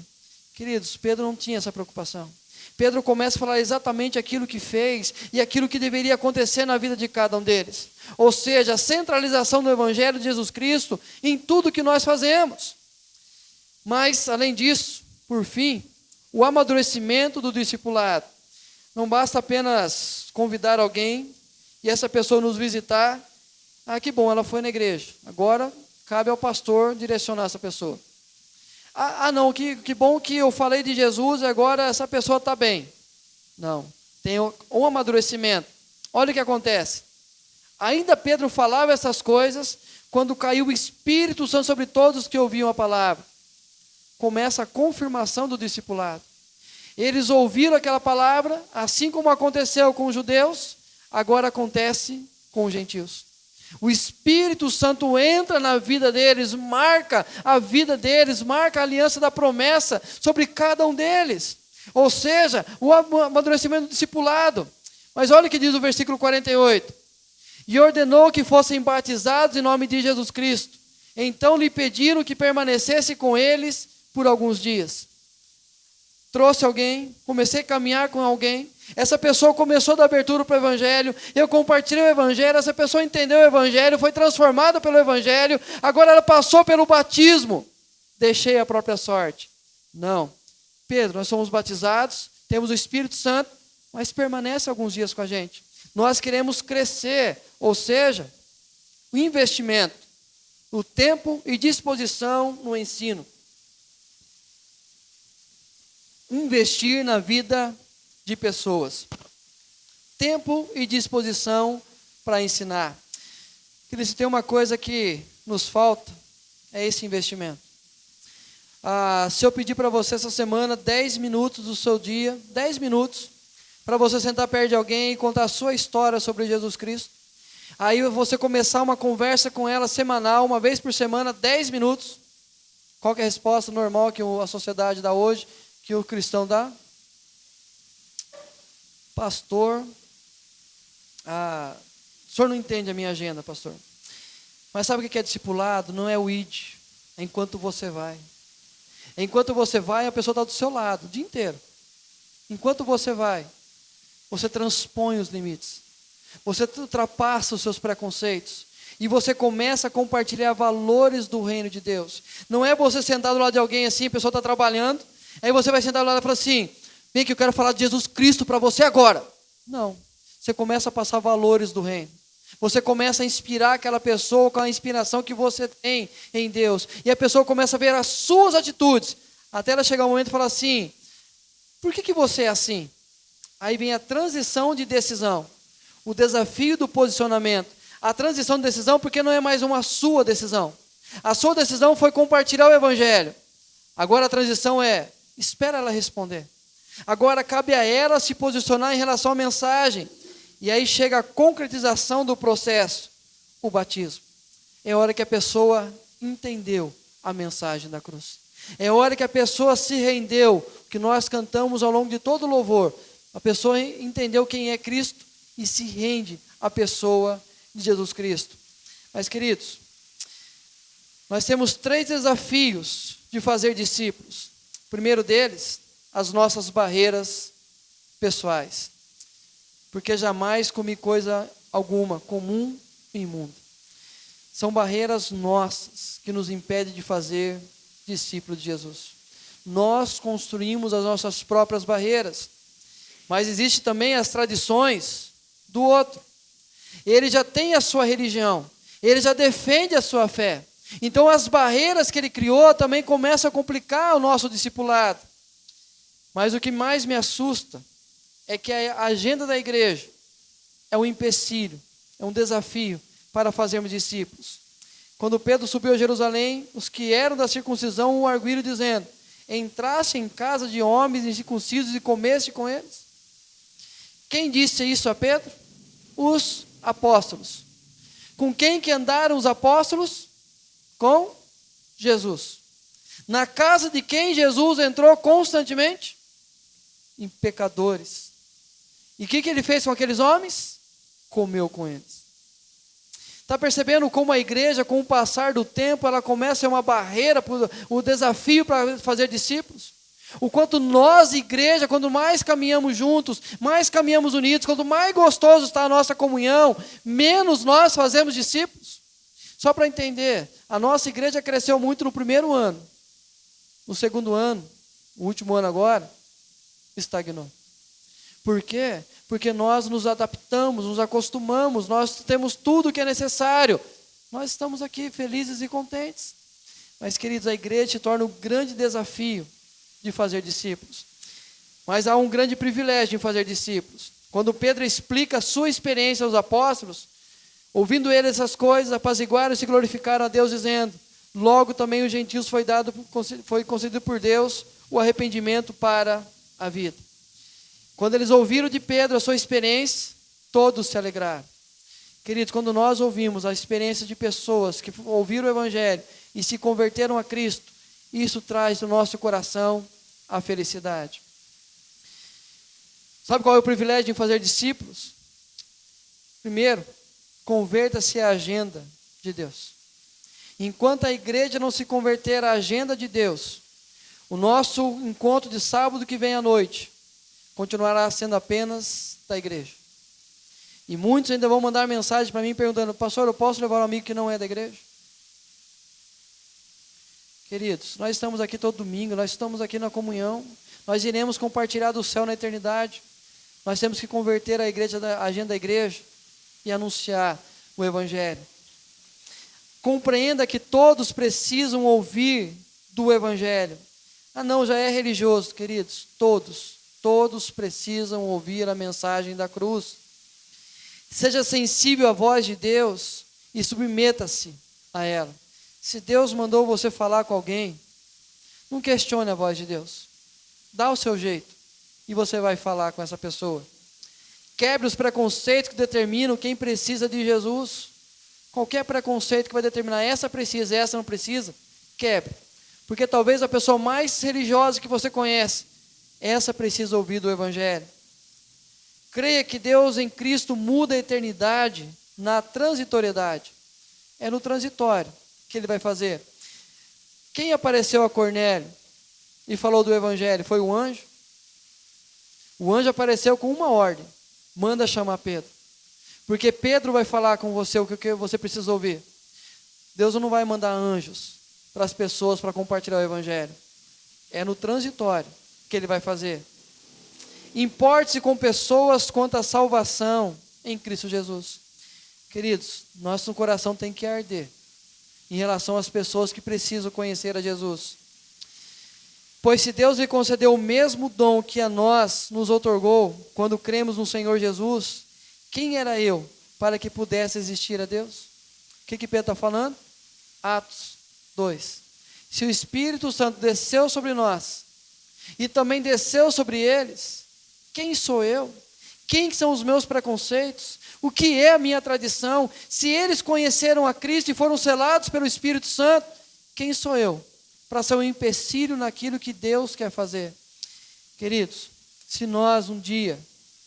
Queridos, Pedro não tinha essa preocupação. Pedro começa a falar exatamente aquilo que fez e aquilo que deveria acontecer na vida de cada um deles. Ou seja, a centralização do Evangelho de Jesus Cristo em tudo que nós fazemos. Mas, além disso, por fim, o amadurecimento do discipulado. Não basta apenas convidar alguém e essa pessoa nos visitar. Que bom, ela foi na igreja. Agora, cabe ao pastor direcionar essa pessoa. Não, que bom que eu falei de Jesus e agora essa pessoa está bem. Não, tem um amadurecimento. Olha o que acontece. Ainda Pedro falava essas coisas quando caiu o Espírito Santo sobre todos os que ouviam a palavra. Começa a confirmação do discipulado. Eles ouviram aquela palavra, assim como aconteceu com os judeus, agora acontece com os gentios. O Espírito Santo entra na vida deles, marca a vida deles, marca a aliança da promessa sobre cada um deles. Ou seja, o amadurecimento do discipulado. Mas olha o que diz o versículo 48. E ordenou que fossem batizados em nome de Jesus Cristo. Então lhe pediram que permanecesse com eles por alguns dias. Trouxe alguém, comecei a caminhar com alguém. Essa pessoa começou a dar abertura para o Evangelho. Eu compartilhei o Evangelho. Essa pessoa entendeu o Evangelho, foi transformada pelo Evangelho. Agora ela passou pelo batismo. Deixei a própria sorte. Não. Pedro, nós somos batizados, temos o Espírito Santo, mas permanece alguns dias com a gente. Nós queremos crescer, ou seja, o investimento, o tempo e disposição no ensino. Investir na vida de pessoas. Tempo e disposição para ensinar. Queridos, se tem uma coisa que nos falta, é esse investimento. Se eu pedir para você essa semana 10 minutos do seu dia, 10 minutos, para você sentar perto de alguém e contar a sua história sobre Jesus Cristo. Aí você começar uma conversa com ela semanal, uma vez por semana, 10 minutos. Qual que é a resposta normal que a sociedade dá hoje, que o cristão dá? Pastor, o senhor não entende a minha agenda, pastor. Mas sabe o que é discipulado? Não é o id, é enquanto você vai. Enquanto você vai, a pessoa está do seu lado, o dia inteiro. Enquanto você vai, você transpõe os limites. Você ultrapassa os seus preconceitos. E você começa a compartilhar valores do reino de Deus. Não é você sentar do lado de alguém assim, a pessoa está trabalhando, aí você vai sentar do lado e falar assim, vem que eu quero falar de Jesus Cristo para você agora. Não. Você começa a passar valores do reino. Você começa a inspirar aquela pessoa com a inspiração que você tem em Deus. E a pessoa começa a ver as suas atitudes. Até ela chegar um momento e falar assim, por que você é assim? Aí vem a transição de decisão. O desafio do posicionamento. A transição de decisão porque não é mais uma sua decisão. A sua decisão foi compartilhar o Evangelho. Agora a transição é, espera ela responder. Agora cabe a ela se posicionar em relação à mensagem. E aí chega a concretização do processo, o batismo. É hora que a pessoa entendeu a mensagem da cruz. É hora que a pessoa se rendeu, que nós cantamos ao longo de todo o louvor. A pessoa entendeu quem é Cristo e se rende à pessoa de Jesus Cristo. Mas, queridos, nós temos 3 desafios de fazer discípulos. O primeiro deles, as nossas barreiras pessoais. Porque jamais comi coisa alguma comum e imunda. São barreiras nossas que nos impedem de fazer discípulo de Jesus. Nós construímos as nossas próprias barreiras. Mas existem também as tradições do outro. Ele já tem a sua religião. Ele já defende a sua fé. Então as barreiras que ele criou também começam a complicar o nosso discipulado. Mas o que mais me assusta é que a agenda da igreja é um empecilho, é um desafio para fazermos discípulos. Quando Pedro subiu a Jerusalém, os que eram da circuncisão o arguíram dizendo, entraste em casa de homens incircuncisos e comeste com eles? Quem disse isso a Pedro? Os apóstolos. Com quem que andaram os apóstolos? Com Jesus. Na casa de quem Jesus entrou constantemente? Em pecadores. E o que ele fez com aqueles homens? Comeu com eles. Está percebendo como a igreja, com o passar do tempo, ela começa a ser uma barreira, o desafio para fazer discípulos? O quanto nós, igreja, quando mais caminhamos juntos, mais caminhamos unidos, quanto mais gostoso está a nossa comunhão, menos nós fazemos discípulos. Só para entender, a nossa igreja cresceu muito no primeiro ano. No segundo ano, o último ano agora, estagnou. Por quê? Porque nós nos adaptamos, nos acostumamos, nós temos tudo o que é necessário. Nós estamos aqui felizes e contentes. Mas, queridos, a igreja se torna um grande desafio de fazer discípulos. Mas há um grande privilégio em fazer discípulos. Quando Pedro explica a sua experiência aos apóstolos, ouvindo eles essas coisas, apaziguaram e se glorificaram a Deus, dizendo, logo também os gentios foi concedido por Deus o arrependimento para a vida. Quando eles ouviram de Pedro a sua experiência, todos se alegraram. Queridos, quando nós ouvimos a experiência de pessoas que ouviram o Evangelho e se converteram a Cristo, isso traz no nosso coração a felicidade. Sabe qual é o privilégio de fazer discípulos? Primeiro, converta-se à agenda de Deus. Enquanto a igreja não se converter à agenda de Deus, o nosso encontro de sábado que vem à noite continuará sendo apenas da igreja. E muitos ainda vão mandar mensagem para mim perguntando: pastor, eu posso levar um amigo que não é da igreja? Queridos, nós estamos aqui todo domingo, nós estamos aqui na comunhão, nós iremos compartilhar do céu na eternidade. Nós temos que converter a agenda da igreja e anunciar o Evangelho. Compreenda que todos precisam ouvir do Evangelho. Ah não, já é religioso, queridos. Todos precisam ouvir a mensagem da cruz. Seja sensível à voz de Deus e submeta-se a ela. Se Deus mandou você falar com alguém, não questione a voz de Deus. Dá o seu jeito e você vai falar com essa pessoa. Quebre os preconceitos que determinam quem precisa de Jesus. Qualquer preconceito que vai determinar essa precisa, essa não precisa, quebre. Porque talvez a pessoa mais religiosa que você conhece, essa precisa ouvir do Evangelho. Creia que Deus em Cristo muda a eternidade na transitoriedade. É no transitório que Ele vai fazer. Quem apareceu a Cornélio e falou do Evangelho? Foi o anjo. O anjo apareceu com uma ordem: manda chamar Pedro. Porque Pedro vai falar com você o que você precisa ouvir. Deus não vai mandar anjos para as pessoas para compartilhar o Evangelho. É no transitório que Ele vai fazer. Importe-se com pessoas quanto à salvação em Cristo Jesus. Queridos, nosso coração tem que arder em relação às pessoas que precisam conhecer a Jesus. Pois se Deus lhe concedeu o mesmo dom que a nós nos outorgou quando cremos no Senhor Jesus, quem era eu para que pudesse existir a Deus? O que Pedro está falando? Atos 2. Se o Espírito Santo desceu sobre nós e também desceu sobre eles, quem sou eu? Quem são os meus preconceitos? O que é a minha tradição? Se eles conheceram a Cristo e foram selados pelo Espírito Santo, quem sou eu para ser um empecilho naquilo que Deus quer fazer? Queridos, se nós um dia,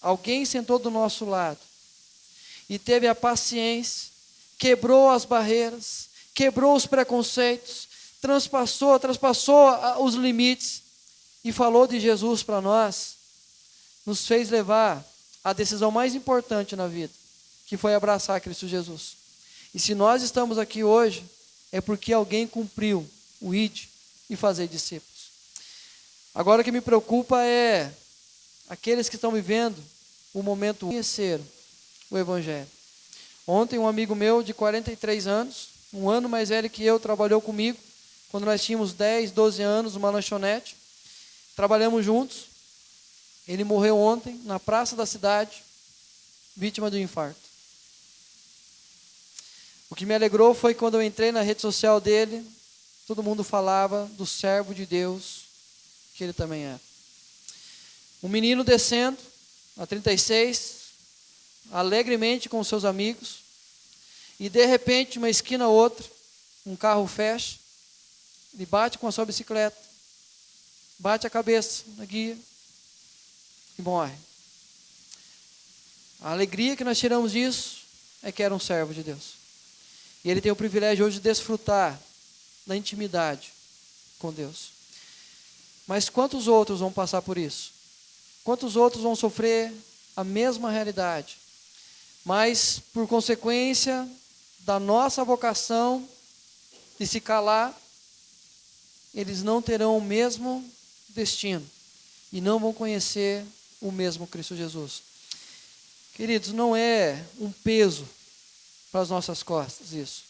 alguém sentou do nosso lado e teve a paciência, quebrou as barreiras, quebrou os preconceitos, transpassou os limites e falou de Jesus para nós, nos fez levar a decisão mais importante na vida, que foi abraçar Cristo Jesus. E se nós estamos aqui hoje, é porque alguém cumpriu o id e fazer discípulos. Agora o que me preocupa é aqueles que estão vivendo o momento conheceram o Evangelho. Ontem um amigo meu de 43 anos, um ano mais velho que eu, trabalhou comigo, quando nós tínhamos 10, 12 anos, uma lanchonete. Trabalhamos juntos. Ele morreu ontem, na praça da cidade, vítima de um infarto. O que me alegrou foi quando eu entrei na rede social dele, todo mundo falava do servo de Deus, que ele também é. Um menino descendo, a 36, alegremente com seus amigos, e de repente, uma esquina a outra, um carro fecha, ele bate com a sua bicicleta, bate a cabeça na guia e morre. A alegria que nós tiramos disso é que era um servo de Deus. E ele tem o privilégio hoje de desfrutar da intimidade com Deus. Mas quantos outros vão passar por isso? Quantos outros vão sofrer a mesma realidade? Mas, por consequência da nossa vocação de se calar, eles não terão o mesmo destino e não vão conhecer o mesmo Cristo Jesus. Queridos, não é um peso para as nossas costas isso,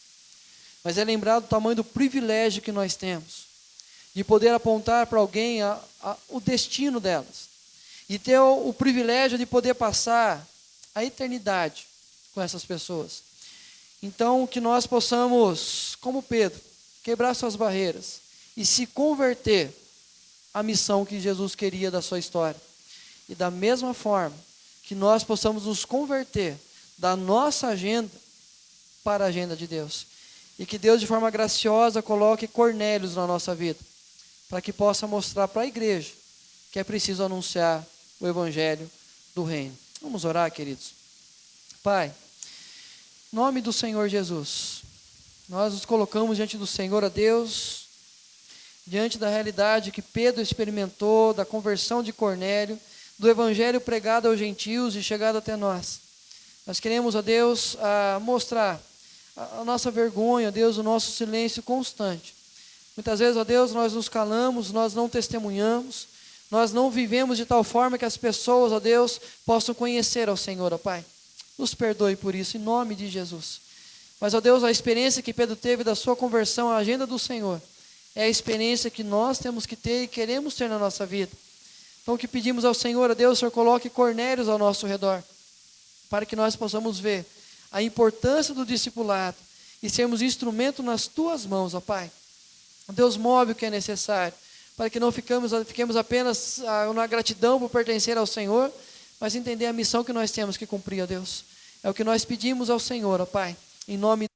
mas é lembrar do tamanho do privilégio que nós temos de poder apontar para alguém o destino delas e ter o privilégio de poder passar a eternidade com essas pessoas. Então, que nós possamos, como Pedro, quebrar suas barreiras e se converter à missão que Jesus queria da sua história. E da mesma forma que nós possamos nos converter da nossa agenda para a agenda de Deus. E que Deus, de forma graciosa, coloque Cornélios na nossa vida, para que possa mostrar para a igreja que é preciso anunciar o evangelho do reino. Vamos orar, queridos. Pai, em nome do Senhor Jesus, nós nos colocamos diante do Senhor, a Deus, diante da realidade que Pedro experimentou, da conversão de Cornélio, do evangelho pregado aos gentios e chegado até nós. Nós queremos, ó Deus, mostrar a nossa vergonha, ó Deus, o nosso silêncio constante. Muitas vezes, ó Deus, nós nos calamos, nós não testemunhamos, nós não vivemos de tal forma que as pessoas, ó Deus, possam conhecer ao Senhor, ó Pai. Nos perdoe por isso, em nome de Jesus. Mas, ó Deus, a experiência que Pedro teve da sua conversão à agenda do Senhor é a experiência que nós temos que ter e queremos ter na nossa vida. Então, o que pedimos ao Senhor, ó Deus, o Senhor coloque Cornélios ao nosso redor, para que nós possamos ver a importância do discipulado e sermos instrumento nas Tuas mãos, ó Pai. Deus, move o que é necessário, para que não fiquemos apenas na gratidão por pertencer ao Senhor, mas entender a missão que nós temos que cumprir, ó Deus. É o que nós pedimos ao Senhor, ó Pai, em nome